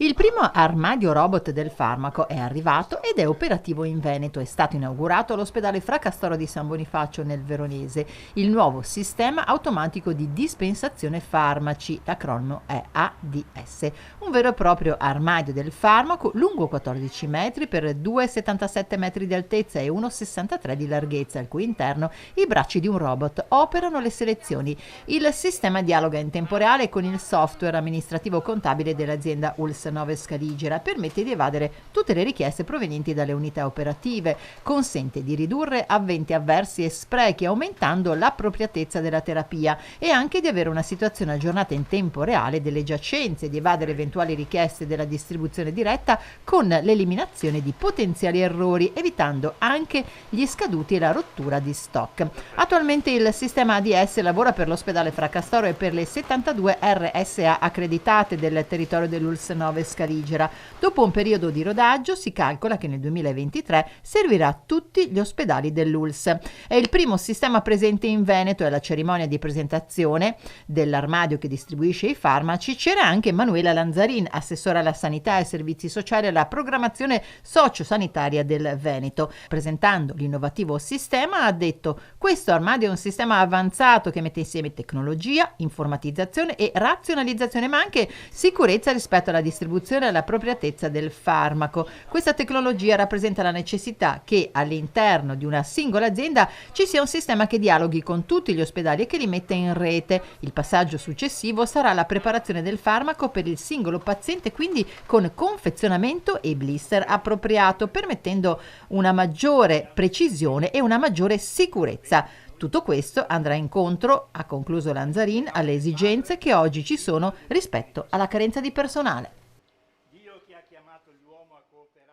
Il primo armadio robot del farmaco è arrivato ed è operativo in Veneto. È stato inaugurato all'ospedale Fracastoro di San Bonifacio nel Veronese, il nuovo sistema automatico di dispensazione farmaci, l'acronimo è ADS, un vero e proprio armadio del farmaco lungo 14 metri per 2,77 metri di altezza e 1,63 di larghezza, al cui interno i bracci di un robot operano le selezioni. Il sistema dialoga in tempo reale con il software amministrativo contabile dell'azienda ULS 9 Scaligera, permette di evadere tutte le richieste provenienti dalle unità operative, consente di ridurre avventi avversi e sprechi aumentando l'appropriatezza della terapia e anche di avere una situazione aggiornata in tempo reale delle giacenze, di evadere eventuali richieste della distribuzione diretta con l'eliminazione di potenziali errori, evitando anche gli scaduti e la rottura di stock. Attualmente il sistema ADS lavora per l'ospedale Fracastoro e per le 72 RSA accreditate del territorio dell'ULS 9 Scaligera. Dopo un periodo di rodaggio si calcola che nel 2023 servirà a tutti gli ospedali dell'ULS. È il primo sistema presente in Veneto e alla cerimonia di presentazione dell'armadio che distribuisce i farmaci c'era anche Manuela Lanzarin, assessora alla sanità e ai servizi sociali e alla programmazione sociosanitaria del Veneto. Presentando l'innovativo sistema ha detto: questo armadio è un sistema avanzato che mette insieme tecnologia, informatizzazione e razionalizzazione, ma anche sicurezza rispetto alla distribuzione e all'appropriatezza del farmaco. Questa tecnologia rappresenta la necessità che all'interno di una singola azienda ci sia un sistema che dialoghi con tutti gli ospedali e che li metta in rete. Il passaggio successivo sarà la preparazione del farmaco per il singolo paziente, quindi con confezionamento e blister appropriato, permettendo una maggiore precisione e una maggiore sicurezza. Tutto questo andrà incontro, ha concluso Lanzarin, alle esigenze che oggi ci sono rispetto alla carenza di personale. Dio che ha chiamato l'uomo a cooperare